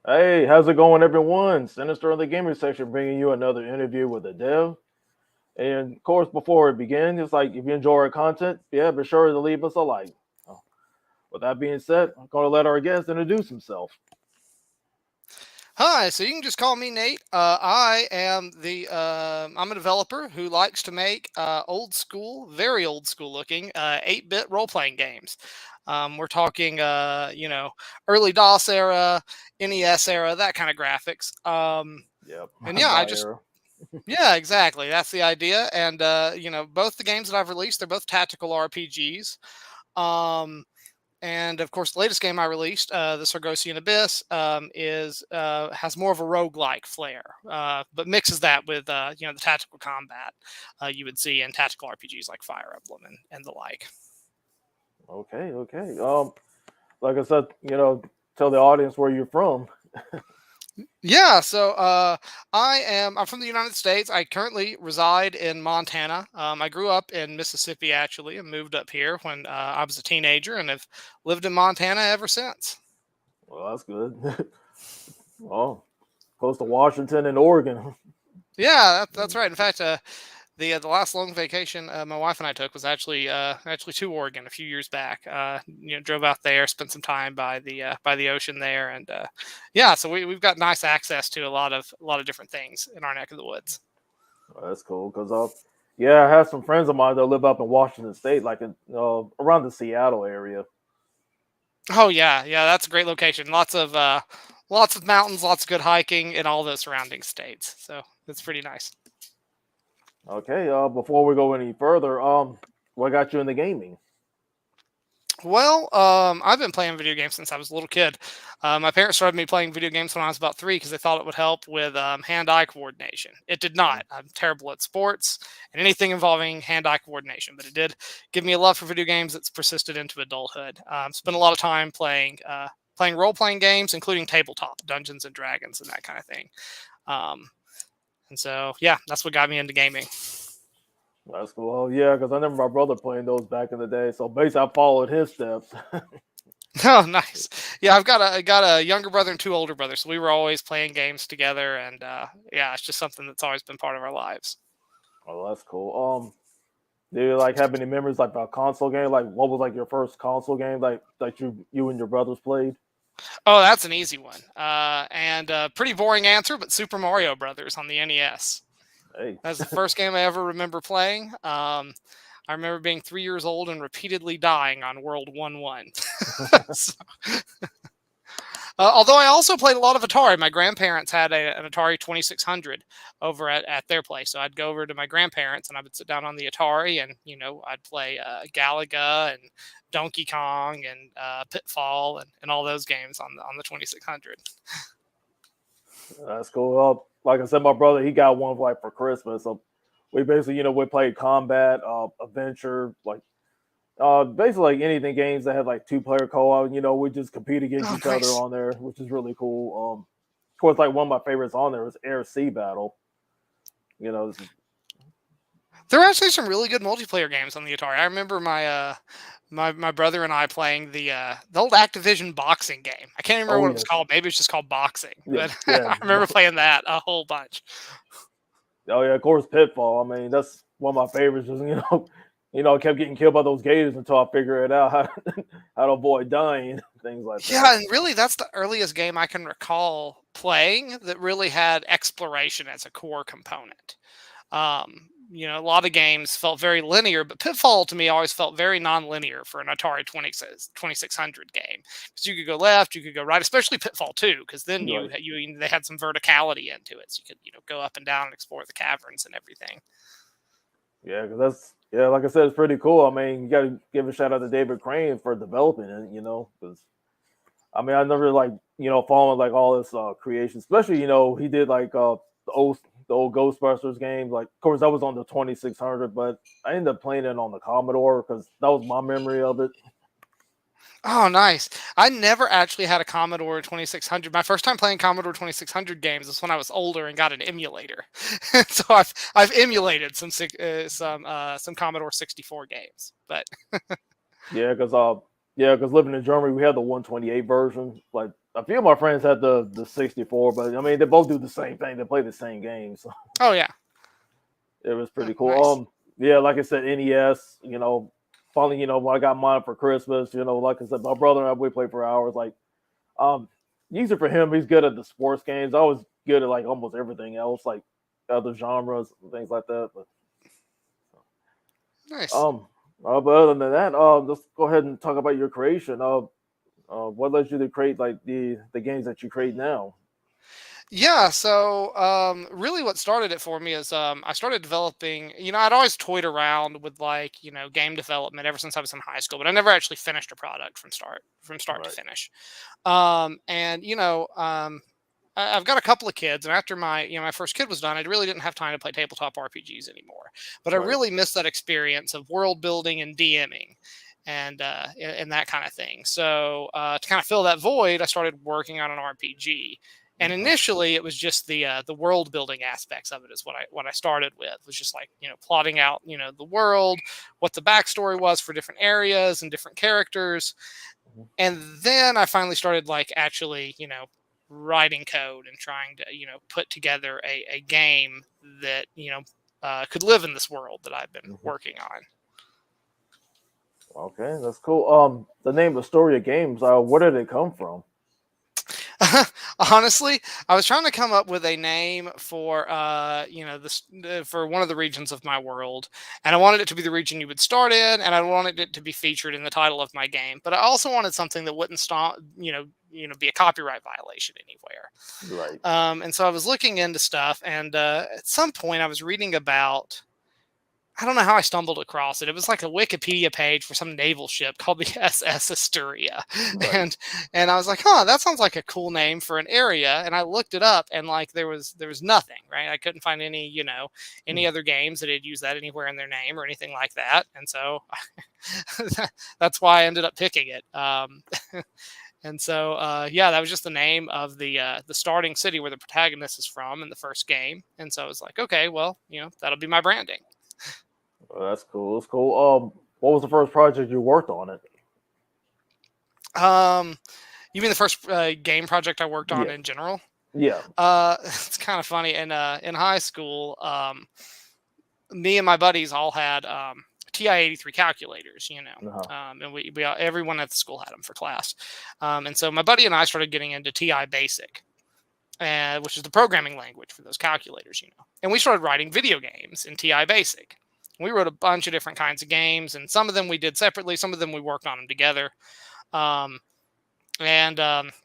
Hey, how's it going, everyone? Sinister in the gaming section bringing you another interview with a dev. And of course, before it begins, it's like if you enjoy our content, yeah, be sure to leave us a like. Oh, with that being said, I'm going to let our guest introduce himself. Hi, so you can just call me Nate. I'm a developer who likes to make old school, very old school looking 8-bit role playing games. We're talking, early DOS era, NES era, that kind of graphics. Yep, And yeah, I my just era. yeah, exactly. That's the idea. And both the games that I've released, they're both tactical RPGs. Um, and of course, the latest game I released, the Sargosian Abyss, is has more of a roguelike flair, but mixes that with the tactical combat you would see in tactical RPGs like Fire Emblem and the like. Okay, okay. Like I said, tell the audience where you're from. Yeah, so I'm from the United States. I currently reside in Montana. I grew up in Mississippi actually, and moved up here when I was a teenager, and have lived in Montana ever since. Well, that's good. Oh, close to Washington and Oregon. Yeah, that's right. In fact, the last long vacation my wife and I took was actually to Oregon a few years back. Drove out there, spent some time by the ocean there, and yeah, so we've got nice access to a lot of different things in our neck of the woods. Well, that's cool because yeah, I have some friends of mine that live up in Washington State, like in around the Seattle area. Oh yeah, yeah, that's a great location. Lots of mountains, lots of good hiking in all the surrounding states. So it's pretty nice. Okay, before we go any further, what got you into gaming? Well, I've been playing video games since I was a little kid. My parents started me playing video games when I was about 3 because they thought it would help with hand-eye coordination. It did not. I'm terrible at sports and anything involving hand-eye coordination, but it did give me a love for video games that's persisted into adulthood. Spent a lot of time playing role-playing games, including tabletop, Dungeons and Dragons, and that kind of thing. Um, and so, yeah, that's what got me into gaming. That's cool. Oh, yeah, because I remember my brother playing those back in the day. So basically, I followed his steps. Oh, nice. Yeah, I got a younger brother and two older brothers, so we were always playing games together, and yeah, it's just something that's always been part of our lives. Oh, that's cool. Do you like have any memories like about console game? Like, what was like your first console game like you and your brothers played? Oh, that's an easy one, and pretty boring answer, but Super Mario Brothers on the NES. Hey, That's the first game I ever remember playing. I remember being 3 years old and repeatedly dying on World 1-1. So, although I also played a lot of Atari. My grandparents had an Atari 2600 over at their place. So I'd go over to my grandparents and I would sit down on the Atari and, I'd play Galaga and Donkey Kong and Pitfall and all those games on the 2600. that's cool. Like I said, my brother he got one like for Christmas. So we basically we played combat, adventure, like basically like anything games that had like two-player co-op. We just compete against Oh, each other nice. on there, which is really cool. Of course, like one of my favorites on there was Air Sea Battle. This is, There are actually some really good multiplayer games on the Atari. I remember my brother and I playing the old Activision boxing game. I can't even remember oh what it was yes, called. Maybe it's just called boxing, yeah, but yeah. I remember playing that a whole bunch. Oh yeah, of course, Pitfall. I mean, that's one of my favorites. Just I kept getting killed by those gators until I figured it out how to avoid dying, things like that. Yeah, and really, that's the earliest game I can recall playing that really had exploration as a core component. A lot of games felt very linear, but Pitfall to me always felt very non-linear for an Atari 2600 game because you could go left, you could go right, especially Pitfall 2, because then You're like, they had some verticality into it, so you could go up and down and explore the caverns and everything. yeah, because that's yeah, like I said, it's pretty cool. I mean, you got to give a shout out to David Crane for developing it. Because I mean, I never like following like all this creation, especially he did like the old Ghostbusters games. Like, of course, that was on the 2600, but I ended up playing it on the Commodore because that was my memory of it. Oh, nice. I never actually had a Commodore 2600. My first time playing Commodore 2600 games was when I was older and got an emulator. So I've emulated some Commodore 64 games. But Yeah, because living in Germany, we had the 128 version. Like a few of my friends had the 64, but I mean they both do the same thing. They play the same games. So Oh yeah. it was Oh, pretty cool. nice. Yeah, like I said, NES. Finally, when I got mine for Christmas, like I said, my brother and I we played for hours. Like, um, usually for him, he's good at the sports games. I was good at like almost everything else, like other genres and things like that. But Nice. um, but other than that, let's go ahead and talk about your creation. What led you to create like the games that you create now? Yeah, so really what started it for me is I started developing, I'd always toyed around with like, game development ever since I was in high school, but I never actually finished a product from start to Right, finish. And I've got a couple of kids, and after my first kid was done, I really didn't have time to play tabletop RPGs anymore. But I right. really missed that experience of world building and DMing, and that kind of thing. So to kind of fill that void, I started working on an RPG. And Okay. initially, it was just the world building aspects of it is what I started with. It was just like plotting out the world, what the backstory was for different areas and different characters, Mhm. and then I finally started like actually writing code and trying to put together a game that could live in this world that I've been Mhm. working on. Okay, that's cool. The name Esturia Games. Where did it come from? Honestly, I was trying to come up with a name for this for one of the regions of my world, and I wanted it to be the region you would start in, and I wanted it to be featured in the title of my game. But I also wanted something that wouldn't stop be a copyright violation anywhere. Right. And so I was looking into stuff, and at some point I was reading about. I don't know how I stumbled across it. It was like a Wikipedia page for some naval ship called the SS Esturia, Right. and and I was like, "Huh, that sounds like a cool name for an area." And I looked it up, and like there was nothing, right? I couldn't find any any Hmm. other games that had used that anywhere in their name or anything like that, and so that's why I ended up picking it. And so yeah, that was just the name of the starting city where the protagonist is from in the first game, and so I was like, okay, well, that'll be my branding. That's cool. That's cool. What was the first project you worked on it? Um, you mean the first game project I worked on Yeah. in general? Yeah. It's kind of funny. In high school, me and my buddies all had TI-83 calculators, Uh-huh. and we everyone at the school had them for class. And so my buddy and I started getting into TI Basic, which is the programming language for those calculators, And we started writing video games in TI Basic. We wrote a bunch of different kinds of games, and some of them we did separately, some of them we worked on them together. Um, And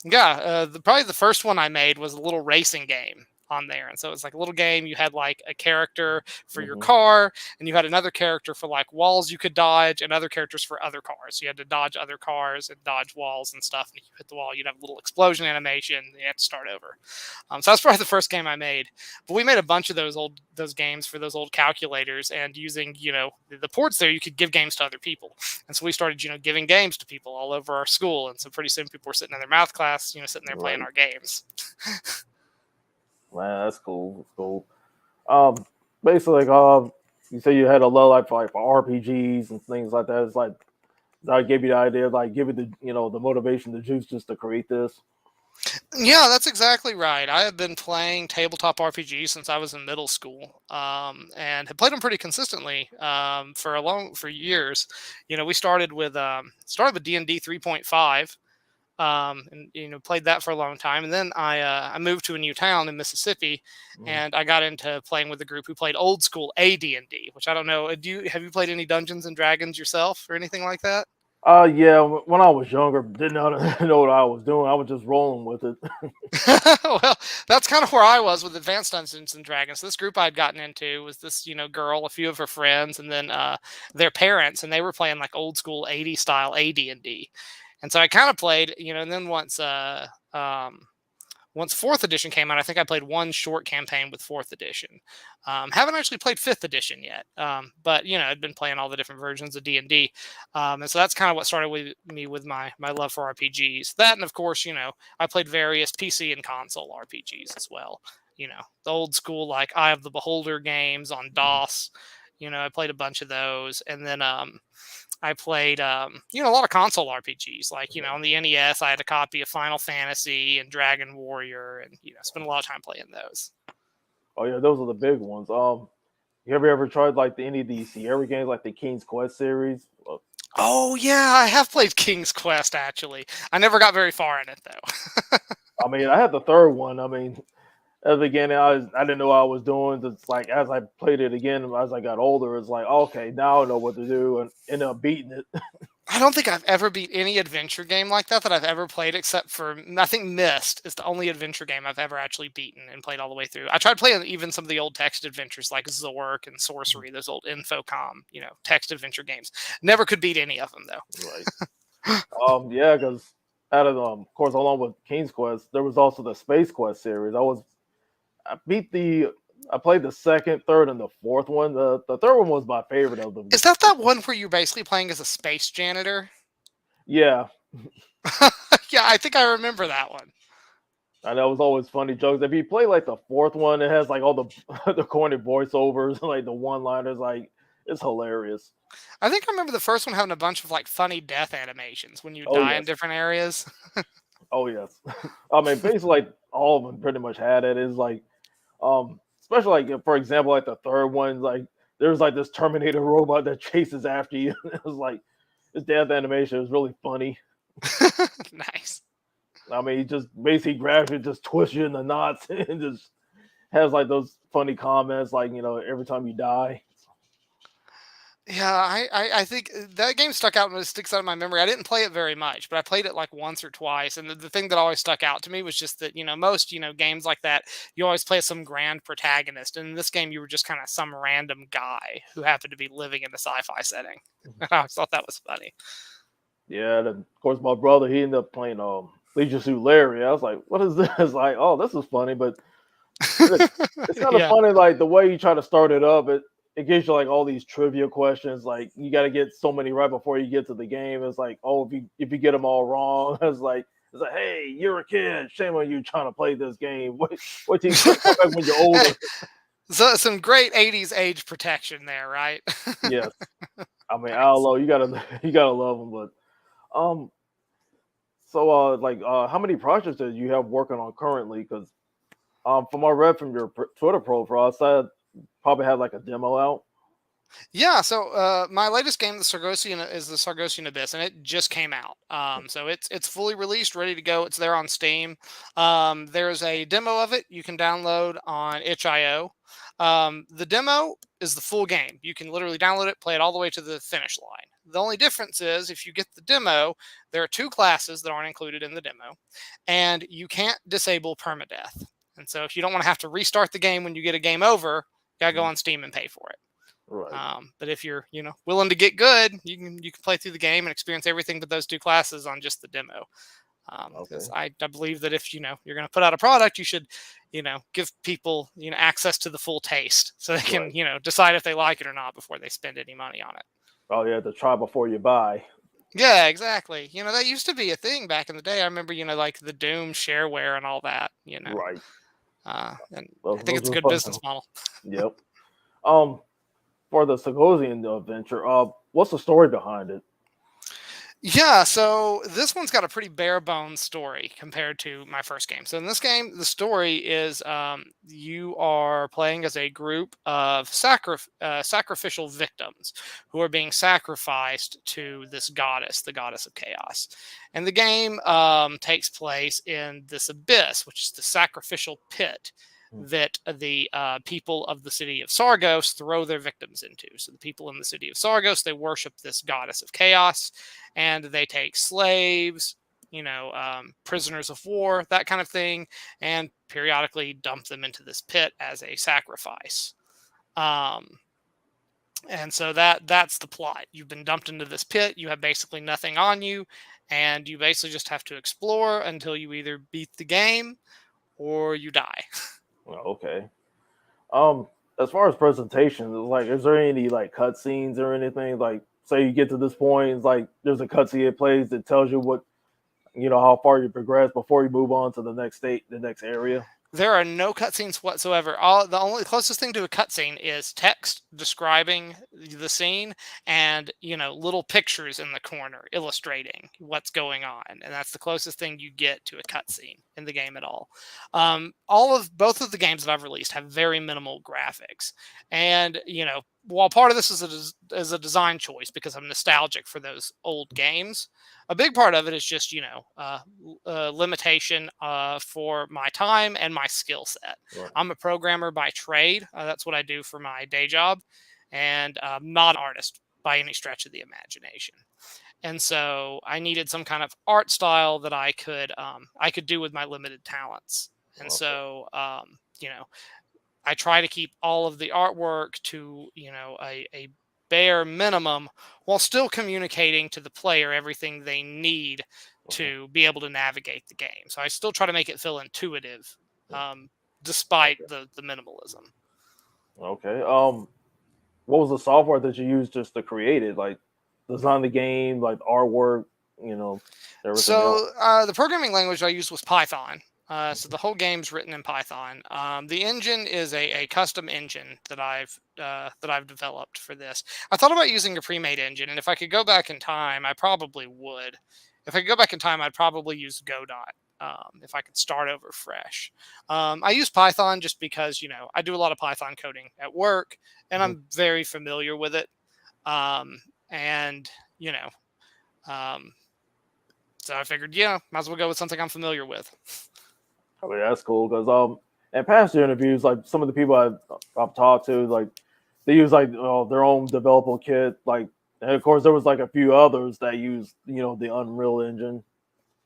yeah, probably the first one I made was a little racing game on there. And so it's like a little game. You had like a character for your Hmm. car, and you had another character for like walls you could dodge, and other characters for other cars. You had to dodge other cars and dodge walls and stuff. And if you hit the wall, you'd have a little explosion animation. And you had to start over. So that's probably the first game I made. But we made a bunch of those games for those old calculators, and using the ports there, you could give games to other people. And so we started, giving games to people all over our school. And so pretty soon people were sitting in their math class, sitting there playing Right. our games. Man, that's cool. That's cool. Um, Basically, like, you say you had a low life for RPGs and things like that. It's like that gave you the idea, like, give you the the motivation, the juice, just to create this. Yeah, that's exactly right. I have been playing tabletop RPGs since I was in middle school, and have played them pretty consistently for years. We started with D&D 3.5, and played that for a long time. And then I moved to a new town in Mississippi, Mhm. and I got into playing with a group who played old school AD&D, which I don't know. Have you played any Dungeons and Dragons yourself or anything like that? Yeah. When I was younger, didn't know, know what I was doing. I was just rolling with it. Well, that's kind of where I was with Advanced Dungeons and Dragons. This group I'd gotten into was this, girl, a few of her friends, and then their parents, and they were playing like old school 80s style AD&D. And so I kind of played, and then once fourth edition came out, I think I played one short campaign with fourth edition. Haven't actually played fifth edition yet, but I'd been playing all the different versions of D&D, and so that's kind of what started with me with my love for RPGs. That, and of course, I played various PC and console RPGs as well. The old school like Eye of the Beholder games on Mhm. DOS. I played a bunch of those, and then I played a lot of console RPGs. Like on the NES, I had a copy of Final Fantasy and Dragon Warrior, and spent a lot of time playing those. Oh yeah, those are the big ones. You ever tried like any of the Sierra games, like the King's Quest series? Oh yeah, I have played King's Quest actually. I never got very far in it though. I mean, I had the third one. I mean, at the beginning, I didn't know what I was doing. It's like as I played it again, as I got older, it's like okay, now I know what to do, and end up beating it. I don't think I've ever beat any adventure game like that I've ever played, except for I think Myst is the only adventure game I've ever actually beaten and played all the way through. I tried playing even some of the old text adventures like Zork and Sorcery, those old Infocom, text adventure games. Never could beat any of them though. Right. Yeah, because out of course, along with King's Quest, there was also the Space Quest series. I played the second, third, and the fourth one. The third one was my favorite of them. Is that one where you're basically playing as a space janitor? Yeah. Yeah, I think I remember that one. And that was always funny jokes. If you play like the fourth one, it has like all the the corny voiceovers, like the one-liners. Like it's hilarious. I think I remember the first one having a bunch of like funny death animations when you Oh die in yes. different areas. Oh yes. I mean, basically, like all of them pretty much had it. It's like, especially like for example, like the third one, like there's like this Terminator robot that chases after you. It was like this death animation was really funny. Nice. I mean, he just basically grabs you, just twists you in the knots, and just has like those funny comments, like every time you die. Yeah, I think that game stuck out and it sticks out in my memory. I didn't play it very much, but I played it like once or twice. And the thing that always stuck out to me was just that, most, games like that, you always play some grand protagonist. And in this game, you were just kind of some random guy who happened to be living in a sci-fi setting. I always thought that was funny. Yeah, and of course, my brother, he ended up playing Leisure Suit Larry. I was like, what is this? Like, oh, this is funny, but it's kind of Yeah. funny, like the way you try to start it up. It gives you like all these trivia questions. Like you got to get so many right before you get to the game. It's like, oh, if you get them all wrong, it's like, hey, you're a kid. Shame on you trying to play this game. What you come back when you're older? So some great 80s age protection there, right? Yes, I mean, I Nice. don't know. You gotta love them, but um, so how many projects do you have working on currently? Because from what I read from your Twitter profile, I said probably had like a demo out. Yeah, so my latest game, the Sargosian, is the Sargosian Abyss, and it just came out. So it's fully released, ready to go. It's there on Steam. There's a demo of it you can download on itch.io. The demo is the full game. You can literally download it, play it all the way to the finish line. The only difference is if you get the demo, there are 2 classes that aren't included in the demo, and you can't disable permadeath. And so if you don't want to have to restart the game when you get a game over, you gotta go on Steam and pay for it. Right. But if you're, willing to get good, you can play through the game and experience everything but those 2 classes on just the demo. Because Okay. I believe that if you're going to put out a product, you should, give people access to the full taste so they can Right. decide if they like it or not before they spend any money on it. Oh yeah, to try before you buy. Yeah, exactly. That used to be a thing back in the day. I remember, like the Doom shareware and all that. Right. And I think Those it's a were good fun. business model. Yep. Um, for the Sagosian adventure, what's the story behind it? Yeah, so this one's got a pretty bare bones story compared to my first game. So in this game, the story is you are playing as a group of sacrificial victims who are being sacrificed to this goddess, the goddess of chaos. And the game takes place in this abyss, which is the sacrificial pit that the people of the city of Sargos throw their victims into. So the people in the city of Sargos, they worship this goddess of chaos, and they take slaves, prisoners of war, that kind of thing, and periodically dump them into this pit as a sacrifice. And so that's the plot. You've been dumped into this pit. You have basically nothing on you, and you basically just have to explore until you either beat the game or you die. Okay. Um, as far as presentations, like, is there any like cutscenes or anything? Like, say you get to this point, it's like there's a cutscene it plays that tells you what how far you progress before you move on to the next state, the next area. There are no cutscenes whatsoever. The only closest thing to a cutscene is text describing the scene and, little pictures in the corner illustrating what's going on. And that's the closest thing you get to a cutscene in the game at all. Both of the games that I've released have very minimal graphics. And, while part of this is a design choice because I'm nostalgic for those old games, a big part of it is just limitation for my time and my skill set. Right. I'm a programmer by trade. That's what I do for my day job, and not an artist by any stretch of the imagination. And so I needed some kind of art style that I could do with my limited talents. And Okay. so I try to keep all of the artwork to a bare minimum while still communicating to the player everything they need to be able to navigate the game. So I still try to make it feel intuitive, despite the minimalism. Okay. What was the software that you used just to create it? Like design the game, like artwork, everything else. So the programming language I used was Python. So the whole game's written in Python. The engine is a custom engine that I've developed for this. I thought about using a pre-made engine, and if I could go back in time, I probably would. If I could go back in time, I'd probably use Godot. If I could start over fresh. I use Python just because I do a lot of Python coding at work, and I'm very familiar with it. And so I figured, might as well go with something I'm familiar with. I mean, that's cool because in past interviews, like some of the people I've talked to, like they use like their own developer kit, like, and of course there was like a few others that use the Unreal Engine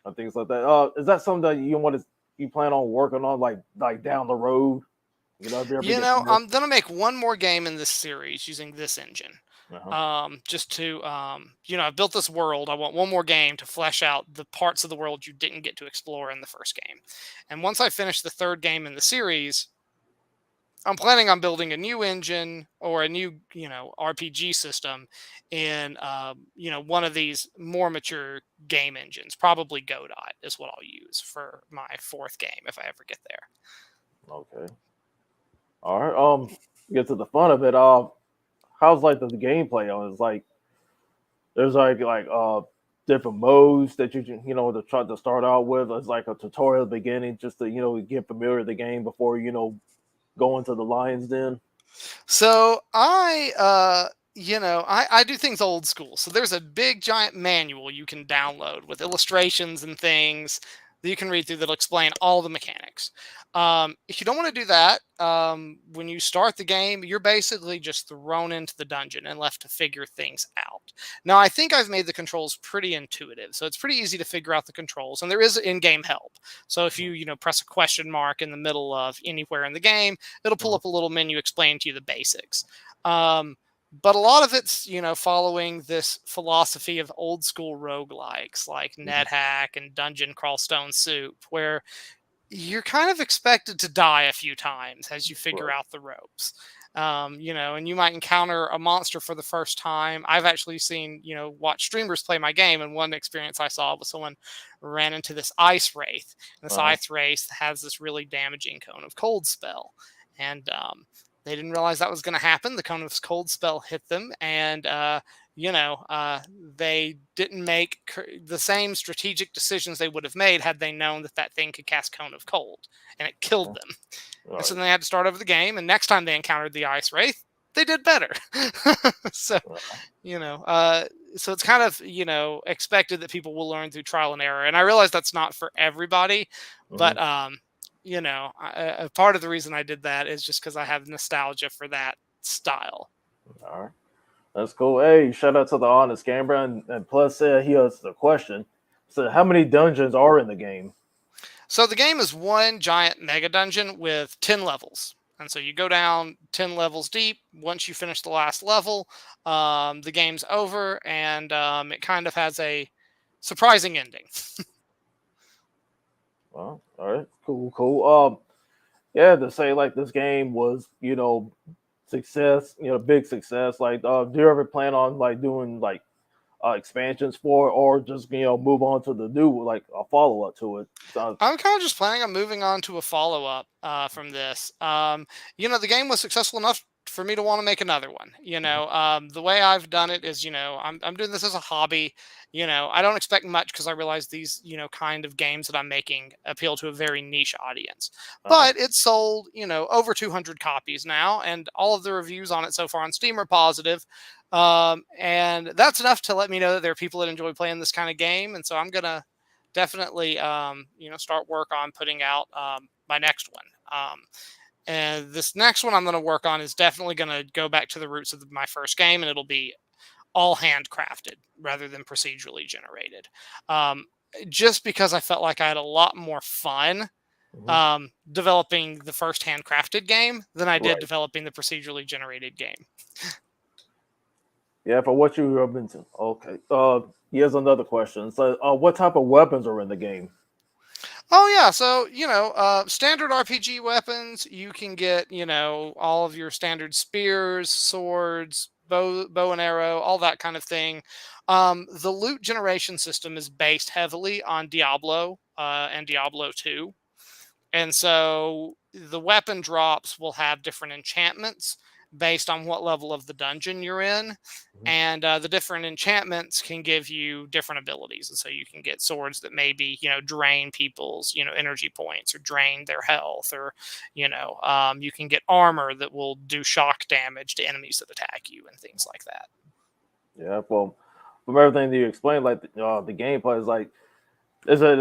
and things like that. Is that something that you plan on working on like down the road? I'm gonna make one more game in this series using this engine. Just to I've built this world. I want one more game to flesh out the parts of the world you didn't get to explore in the first game. And once I finish the third game in the series, I'm planning on building a new engine or a new RPG system in one of these more mature game engines. Probably Godot is what I'll use for my fourth game if I ever get there. Okay. All right. Get to the fun of it. How's like the gameplay on it? It's like there's like different modes that you to try to start out with. It's like a tutorial at the beginning just to get familiar with the game before go into the lion's den. So I do things old school. So there's a big giant manual you can download with illustrations and things that you can read through that'll explain all the mechanics. If you don't want to do that, when you start the game, you're basically just thrown into the dungeon and left to figure things out. Now, I think I've made the controls pretty intuitive, so it's pretty easy to figure out the controls, and there is in-game help. So if you press a question mark in the middle of anywhere in the game, it'll pull up a little menu explaining to you the basics. But a lot of it's, following this philosophy of old school roguelikes like NetHack and Dungeon Crawl Stone Soup, where you're kind of expected to die a few times as you figure out the ropes. And you might encounter a monster for the first time. I've actually seen, watch streamers play my game, and one experience I saw was someone ran into this ice wraith. And this ice wraith has this really damaging Cone of Cold spell. And they didn't realize that was going to happen. The Cone of Cold spell hit them, and they didn't make the same strategic decisions they would have made had they known that thing could cast Cone of Cold, and it killed them. And so they had to start over the game, and next time they encountered the Ice Wraith, they did better. So, so it's kind of, expected that people will learn through trial and error. And I realize that's not for everybody, but, a part of the reason I did that is just because I have nostalgia for that style. All right. That's cool. Hey, shout out to the honest gamer, and plus he asked the question. So, how many dungeons are in the game? So the game is one giant mega dungeon with 10 levels. And so you go down 10 levels deep. Once you finish the last level, the game's over, and it kind of has a surprising ending. Well, all right, cool. Yeah, to say like this game was, success, big success. Like, do you ever plan on like doing like expansions for, or just move on to the new, like a follow up to it? So, I'm kind of just planning on moving on to a follow up from this. The game was successful enough for me to want to make another one. The way I've done it is, I'm doing this as a hobby. I don't expect much because I realize these, kind of games that I'm making appeal to a very niche audience. But it's sold, over 200 copies now, and all of the reviews on it so far on Steam are positive. And that's enough to let me know that there are people that enjoy playing this kind of game. And so I'm gonna definitely start work on putting out my next one. And this next one I'm going to work on is definitely going to go back to the roots of my first game, and it'll be all handcrafted rather than procedurally generated. Just because I felt like I had a lot more fun developing the first handcrafted game than I did developing the procedurally generated game. Yeah, for what you have been to. Okay. Here's another question. So, what type of weapons are in the game? Oh yeah, so standard RPG weapons. You can get all of your standard spears, swords, bow and arrow, all that kind of thing. The loot generation system is based heavily on Diablo and Diablo 2, and so the weapon drops will have different enchantments based on what level of the dungeon you're in. And the different enchantments can give you different abilities. And so you can get swords that maybe, drain people's, energy points or drain their health. Or, you can get armor that will do shock damage to enemies that attack you and things like that. Yeah, well, from everything that you explained, like the gameplay is it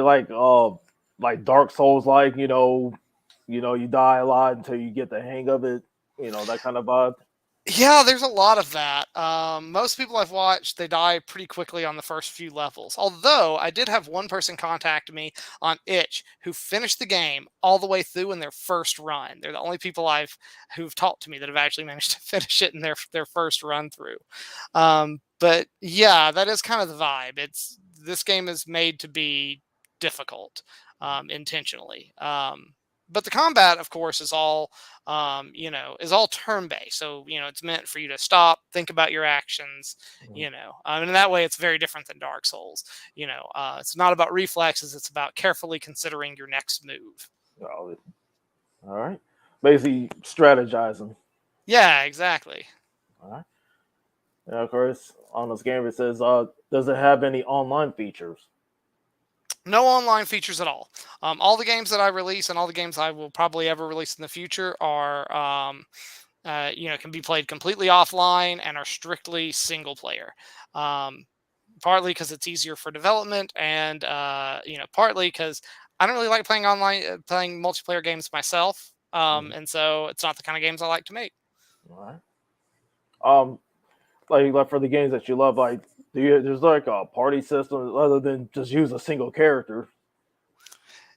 like Dark Souls, like you die a lot until you get the hang of it, that kind of vibe. Yeah, there's a lot of that. Most people I've watched, they die pretty quickly on the first few levels. Although I did have one person contact me on Itch who finished the game all the way through in their first run. They're the only people who've talked to me that have actually managed to finish it in their first run through. But yeah, that is kind of the vibe. This game is made to be difficult intentionally. But the combat, of course, is all is all turn-based. So, it's meant for you to stop, think about your actions, and that way it's very different than Dark Souls. It's not about reflexes. It's about carefully considering your next move. Oh, all right. Basically strategizing. Yeah, exactly. All right. And of course, on this game, it says, does it have any online features? No online features at all. All the games that I release and all the games I will probably ever release in the future are, can be played completely offline and are strictly single player. Partly because it's easier for development, and partly because I don't really like playing playing multiplayer games myself, and so it's not the kind of games I like to make. All right. Like for the games that you love, like there's like a party system other than just use a single character.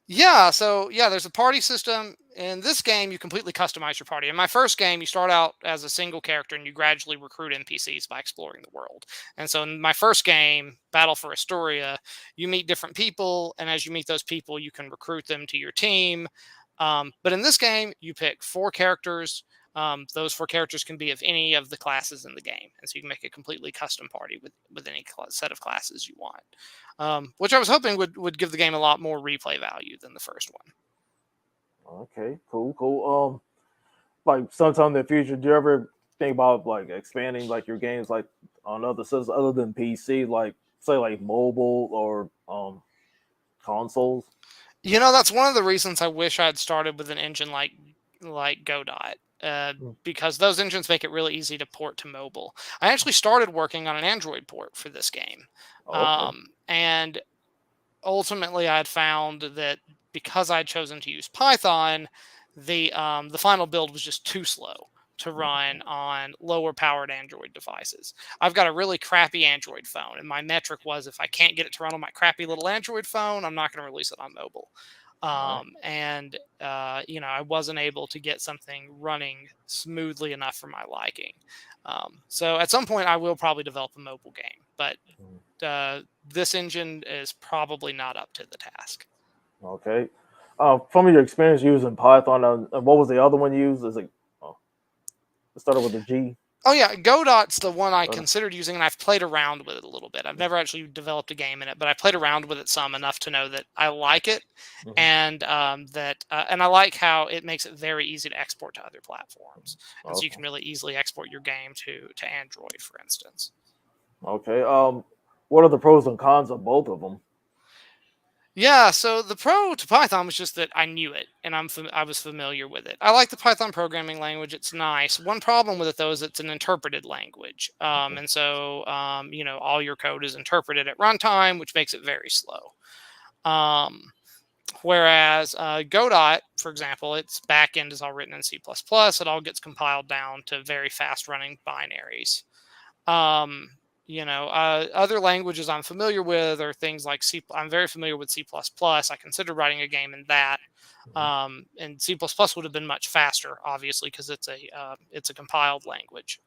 Yeah, so there's a party system. In this game, you completely customize your party. In my first game, you start out as a single character and you gradually recruit NPCs by exploring the world. And so in my first game, Battle for Esturia, you meet different people, and as you meet those people, you can recruit them to your team. But in this game, you pick 4 characters. Those 4 characters can be of any of the classes in the game, and so you can make a completely custom party with any set of classes you want, which I was hoping would give the game a lot more replay value than the first one. Okay, cool. Like sometime in the future, do you ever think about like expanding like your games like on other systems other than PC, like say like mobile or consoles? That's one of the reasons I wish I had started with an engine like Godot. Because those engines make it really easy to port to mobile. I actually started working on an Android port for this game. Okay. And ultimately I had found that because I'd chosen to use Python, the final build was just too slow to run on lower powered Android devices. I've got a really crappy Android phone, and my metric was if I can't get it to run on my crappy little Android phone, I'm not going to release it on mobile. I wasn't able to get something running smoothly enough for my liking. So at some point I will probably develop a mobile game, but this engine is probably not up to the task. Okay. From your experience using Python, what was the other one you used? Is it started with a G? Oh yeah, Godot's the one I considered using, and I've played around with it a little bit. I've never actually developed a game in it, but I played around with it some enough to know that I like it, and and I like how it makes it very easy to export to other platforms, and so you can really easily export your game to Android, for instance. Okay. What are the pros and cons of both of them? Yeah, so the pro to Python was just that I knew it and I was familiar with it. I like the Python programming language; it's nice. One problem with it though is it's an interpreted language, and so you know, all your code is interpreted at runtime, which makes it very slow. Um, Whereas Godot, for example, its backend is all written in C++. It all gets compiled down to very fast running binaries. Um, Other languages I'm familiar with are things like C. I'm very familiar with C++. I considered writing a game in that, and C++ would have been much faster, obviously, because it's a compiled language.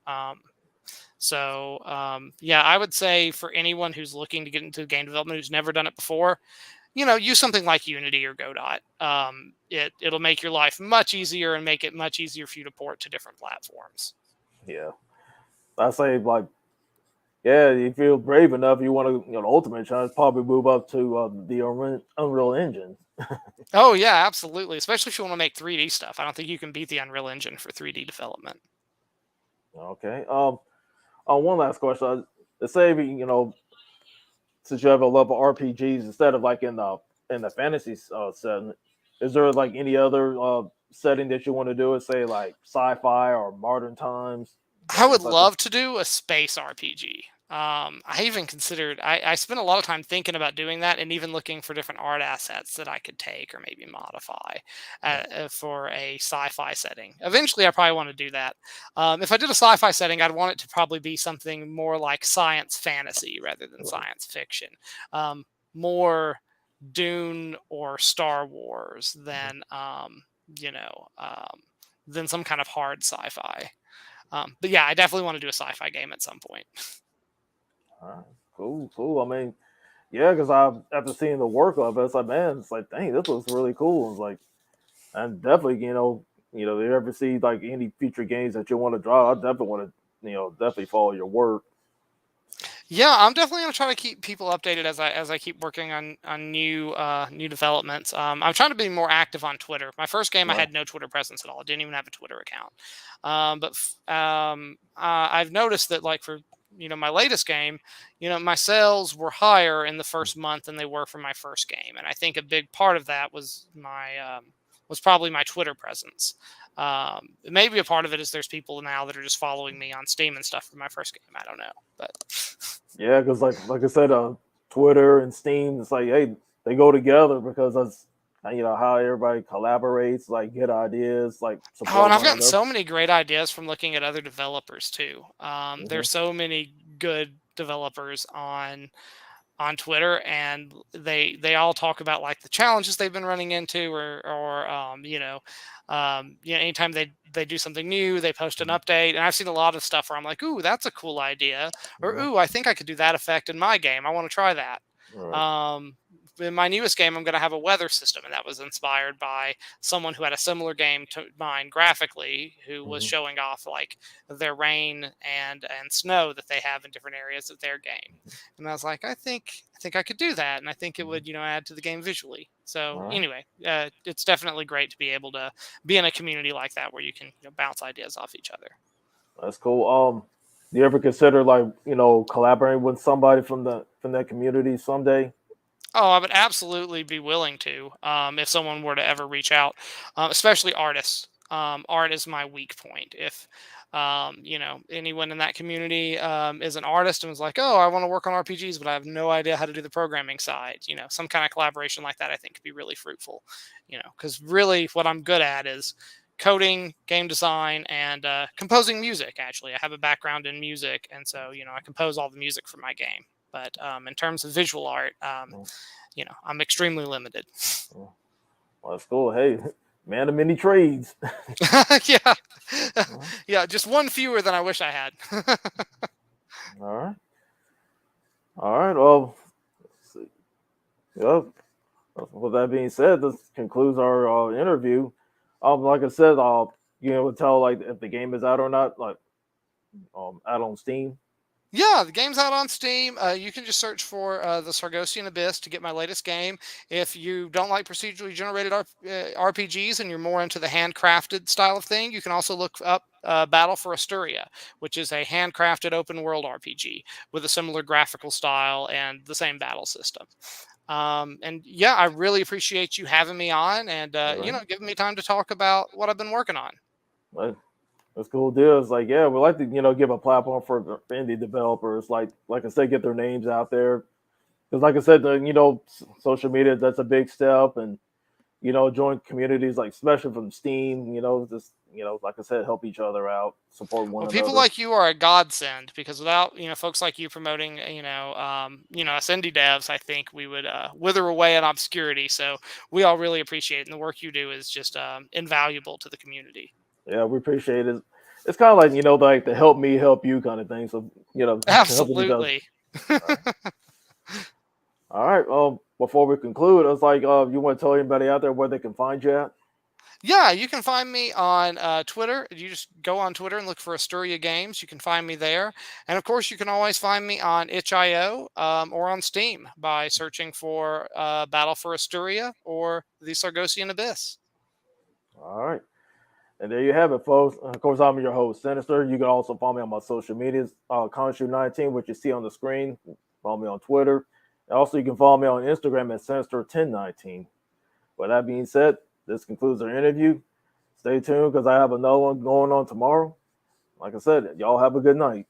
Yeah, I would say for anyone who's looking to get into game development who's never done it before, use something like Unity or Godot. It'll make your life much easier and make it much easier for you to port to different platforms. Yeah, I say like, yeah, if you're brave enough, you want to, the ultimate challenge, probably move up to the Unreal Engine. Oh yeah, absolutely. Especially if you want to make 3D stuff. I don't think you can beat the Unreal Engine for 3D development. Okay. One last question. Let's say since you have a love of RPGs, instead of like in the fantasy setting, is there like any other setting that you want to do? It say like sci-fi or modern times. I would Such a, love to do a space RPG. I even considered, I spent a lot of time thinking about doing that and even looking for different art assets that I could take or maybe modify for a sci-fi setting. Eventually, I probably want to do that. If I did a sci-fi setting, I'd want it to probably be something more like science fantasy rather than science fiction. More Dune or Star Wars you know, um, than some kind of hard sci-fi. But yeah, I definitely want to do a sci-fi game at some point. cool, cool. I mean, yeah, because after seeing the work of it, it's like, man, it's like, dang, this looks really cool. It's like, and definitely, if you ever see like any future games that you want to draw, I definitely want to, definitely follow your work. Yeah, I'm definitely gonna try to keep people updated as I keep working on new developments. I'm trying to be more active on Twitter. My first game, I Right. had no Twitter presence at all. I didn't even have a Twitter account. I've noticed that like for my latest game, my sales were higher in the first month than they were for my first game, and I think a big part of that was probably my Twitter presence. Maybe a part of it is there's people now that are just following me on Steam and stuff for my first game. I don't know, but Yeah, because like I said, Twitter and Steam, it's like, hey, they go together because that's how everybody collaborates, like get ideas, like oh, and support I've one gotten another. so many great ideas from looking at other developers too. Hmm. There's so many good developers on Twitter, and they all talk about like the challenges they've been running into, anytime they do something new, they post an update, and I've seen a lot of stuff where I'm like, ooh, that's a cool idea, or Hmm. ooh, I think I could do that effect in my game. I want to try that. Right. Um, in my newest game, I'm going to have a weather system, and that was inspired by someone who had a similar game to mine graphically, who was Hmm. showing off like their rain and snow that they have in different areas of their game. And I was like, I think I could do that, and I think it would add to the game visually. All So right. anyway, it's definitely great to be able to be in a community like that where you can bounce ideas off each other. That's cool. Do you ever consider like collaborating with somebody from that community someday? Oh, I would absolutely be willing to if someone were to ever reach out, especially artists. Art is my weak point. If anyone in that community is an artist and was like, "Oh, I want to work on RPGs, but I have no idea how to do the programming side," some kind of collaboration like that, I think could be really fruitful. Because really, what I'm good at is coding, game design, and composing music. Actually, I have a background in music, and so I compose all the music for my game. But in terms of visual art, I'm extremely limited. Well, that's cool. Hey, man of many trades. Yeah, All yeah, just one fewer than I wish I had. right. All right. Well, let's see. Yep. With that being said, this concludes our interview. Like I said, tell like if the game is out or not. Like, out on Steam? Yeah, the game's out on Steam. You can just search for the Sargosian Abyss to get my latest game. If you don't like procedurally generated RPGs and you're more into the handcrafted style of thing, you can also look up Battle for Esturia, which is a handcrafted open world RPG with a similar graphical style and the same battle system. And yeah, I really appreciate you having me on and All right. giving me time to talk about what I've been working on. Well, that's cool deal. It's like, yeah, we like to, give a platform for indie developers. Like I said, get their names out there. Because, like I said, social media, that's a big step. And, join communities, like, especially from Steam, just, like I said, help each other out, support one Well, people another. like you are a godsend because without folks like you promoting us indie devs, I think we would wither away in obscurity. So we all really appreciate it, and the work you do is just invaluable to the community. Yeah, we appreciate it. It's kind of like, like the help me, help you kind of thing. So, helping each other. Absolutely. All right. Before we conclude, I was like, you want to tell anybody out there where they can find you at? Yeah, you can find me on Twitter. You just go on Twitter and look for Esturia Games. You can find me there. And of course, you can always find me on itch.io or on Steam by searching for Battle for Esturia or the Sargosian Abyss. All right. And there you have it, folks. Of course, I'm your host, Sinister. You can also follow me on my social medias, CONDCUT19, which you see on the screen. Follow me on Twitter. And also, you can follow me on Instagram at Sinister1019. With that being said, this concludes our interview. Stay tuned because I have another one going on tomorrow. Like I said, y'all have a good night.